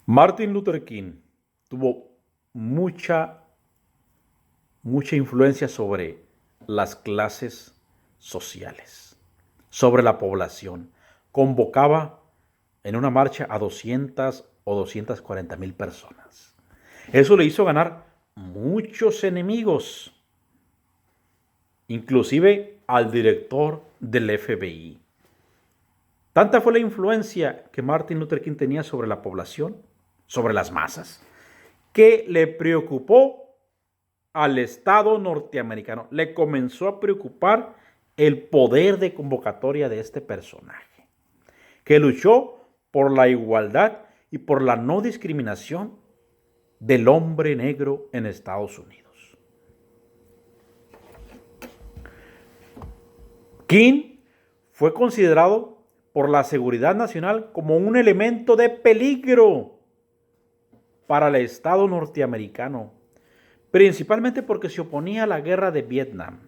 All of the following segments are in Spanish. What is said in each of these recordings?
Martin Luther King tuvo mucha, mucha influencia sobre las clases sociales, sobre la población. Convocaba en una marcha a 200 o 240,000 personas. Eso le hizo ganar muchos enemigos, inclusive al director del FBI. Tanta fue la influencia que Martin Luther King tenía sobre la población, sobre las masas, que le preocupó al Estado norteamericano. Le comenzó a preocupar el poder de convocatoria de este personaje, que luchó por la igualdad y por la no discriminación del hombre negro en Estados Unidos. King fue considerado por la seguridad nacional como un elemento de peligro para el Estado norteamericano, principalmente porque se oponía a la guerra de Vietnam.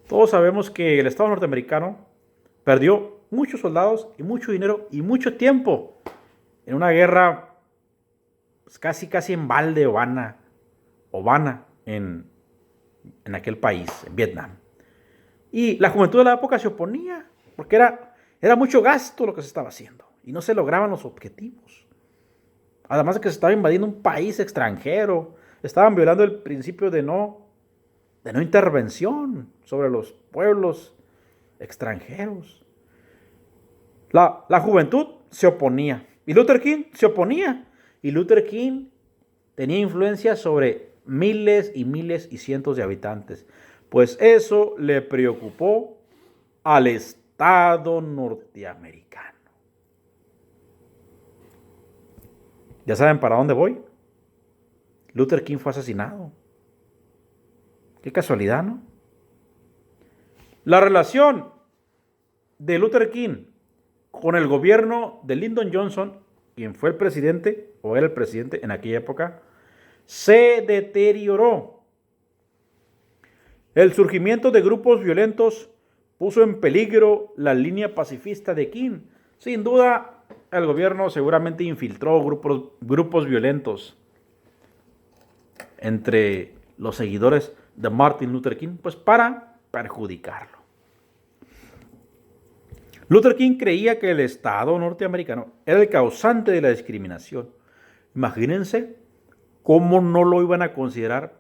Todos sabemos que el Estado norteamericano perdió muchos soldados y mucho dinero y mucho tiempo en una guerra pues, casi en balde o vana en aquel país, en Vietnam. Y la juventud de la época se oponía porque era mucho gasto lo que se estaba haciendo y no se lograban los objetivos. Además de que se estaba invadiendo un país extranjero, estaban violando el principio de no intervención sobre los pueblos extranjeros. La juventud se oponía y Luther King se oponía. Y Luther King tenía influencia sobre miles y miles y cientos de habitantes. Pues eso le preocupó al Estado norteamericano. ¿Ya saben para dónde voy? Luther King fue asesinado. Qué casualidad, ¿no? La relación de Luther King con el gobierno de Lyndon Johnson, quien fue el presidente, o era el presidente en aquella época, se deterioró. El surgimiento de grupos violentos puso en peligro la línea pacifista de King. Sin duda, el gobierno seguramente infiltró grupos violentos entre los seguidores de Martin Luther King, pues para perjudicarlo. Luther King creía que el Estado norteamericano era el causante de la discriminación. Imagínense cómo no lo iban a considerar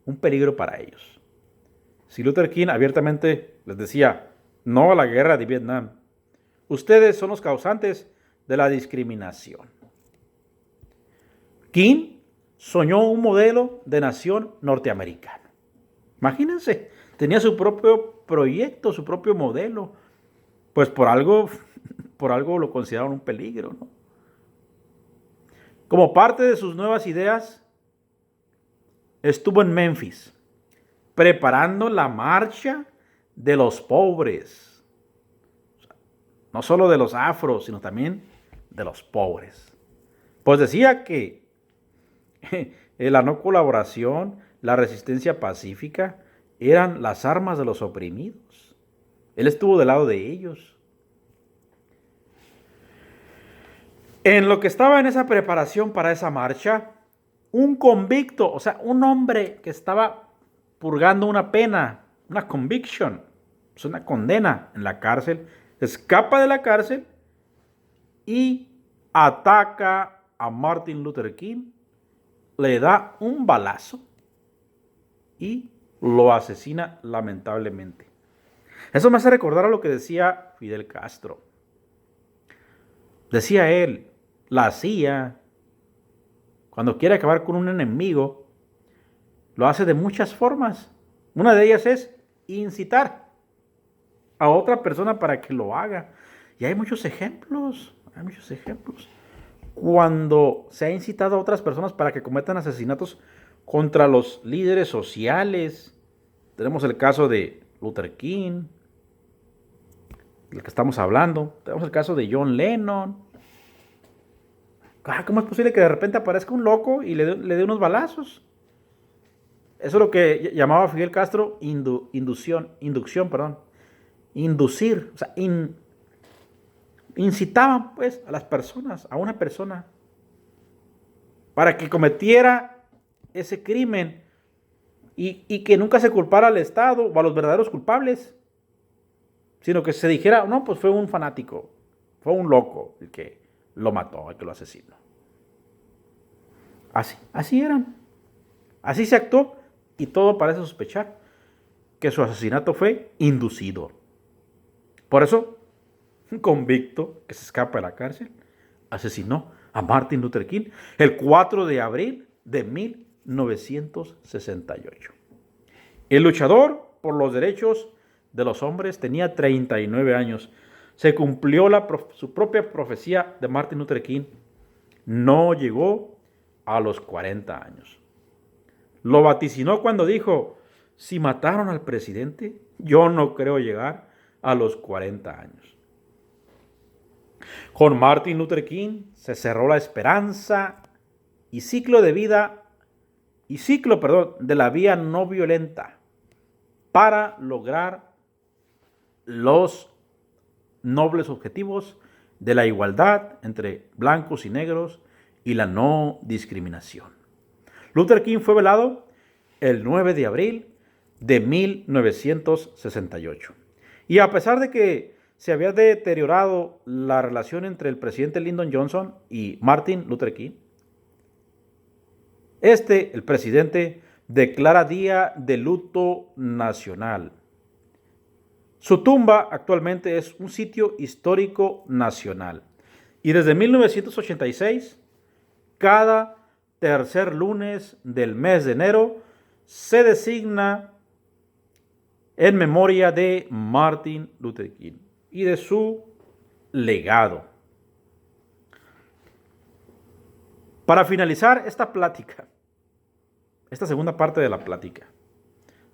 un peligro para ellos. Si Luther King abiertamente les decía no a la guerra de Vietnam, ustedes son los causantes de la discriminación. King soñó un modelo de nación norteamericana. Imagínense, tenía su propio proyecto, su propio modelo. Pues por algo lo consideraron un peligro, ¿no? Como parte de sus nuevas ideas, estuvo en Memphis, preparando la marcha de los pobres. No solo de los afros, sino también de los pobres. Pues decía que la no colaboración, la resistencia pacífica, eran las armas de los oprimidos. Él estuvo del lado de ellos. En lo que estaba en esa preparación para esa marcha, un convicto, o sea, un hombre que estaba purgando una pena, una conviction, es una condena en la cárcel, escapa de la cárcel y ataca a Martin Luther King, le da un balazo y lo asesina lamentablemente. Eso me hace recordar a lo que decía Fidel Castro. Decía él, la CIA, cuando quiere acabar con un enemigo, lo hace de muchas formas. Una de ellas es incitar a otra persona para que lo haga. Y hay muchos ejemplos, Cuando se ha incitado a otras personas para que cometan asesinatos contra los líderes sociales. Tenemos el caso de Luther King, del que estamos hablando. Tenemos el caso de John Lennon. ¿Cómo es posible que de repente aparezca un loco y le dé unos balazos? Eso es lo que llamaba Fidel Castro inducción. Inducir, o sea, incitaban pues a las personas, a una persona, para que cometiera ese crimen y que nunca se culpara al Estado o a los verdaderos culpables, sino que se dijera, no, pues fue un fanático, fue un loco el que lo mató, el que lo asesinó. Así eran. Así se actuó y todo parece sospechar que su asesinato fue inducido. Por eso, un convicto que se escapa de la cárcel asesinó a Martin Luther King el 4 de abril de 1968. El luchador por los derechos de los hombres tenía 39 años. Se cumplió su propia profecía de Martin Luther King. No llegó a los 40 años. Lo vaticinó cuando dijo, si mataron al presidente, yo no creo llegar a los 40 años. Con Martin Luther King se cerró la esperanza y ciclo de la vía no violenta para lograr los nobles objetivos de la igualdad entre blancos y negros y la no discriminación. Luther King fue velado el 9 de abril de 1968. Y a pesar de que se había deteriorado la relación entre el presidente Lyndon Johnson y Martin Luther King, el presidente, declara día de luto nacional. Su tumba actualmente es un sitio histórico nacional. Y desde 1986, cada tercer lunes del mes de enero se designa en memoria de Martin Luther King y de su legado. Para finalizar esta plática, esta segunda parte de la plática,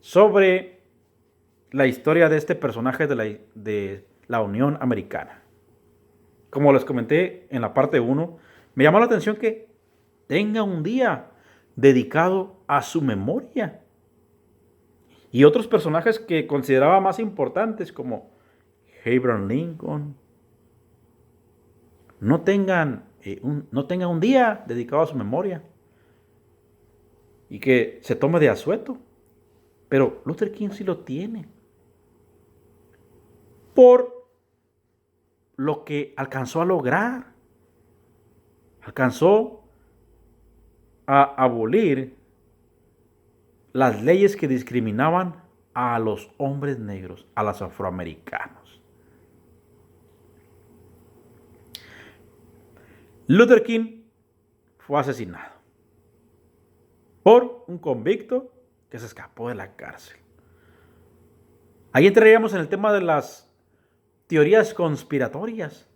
sobre la historia de este personaje de la Unión Americana. Como les comenté en la parte 1, me llamó la atención que tenga un día dedicado a su memoria. Y otros personajes que consideraba más importantes como Abraham Lincoln no tengan un día dedicado a su memoria y que se tome de asueto. Pero Luther King sí lo tiene. Por lo que alcanzó a lograr. Alcanzó a abolir las leyes que discriminaban a los hombres negros, a los afroamericanos. Luther King fue asesinado por un convicto que se escapó de la cárcel. Ahí entraríamos en el tema de las teorías conspiratorias,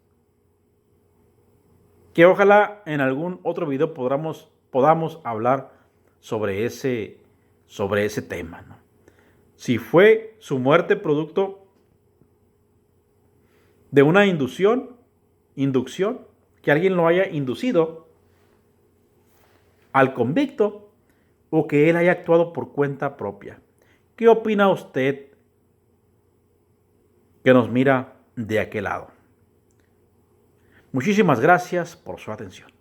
que ojalá en algún otro video podamos hablar sobre ese tema, ¿no? Si fue su muerte producto de una inducción, que alguien lo haya inducido al convicto, o que él haya actuado por cuenta propia. ¿Qué opina usted que nos mira de aquel lado? Muchísimas gracias por su atención.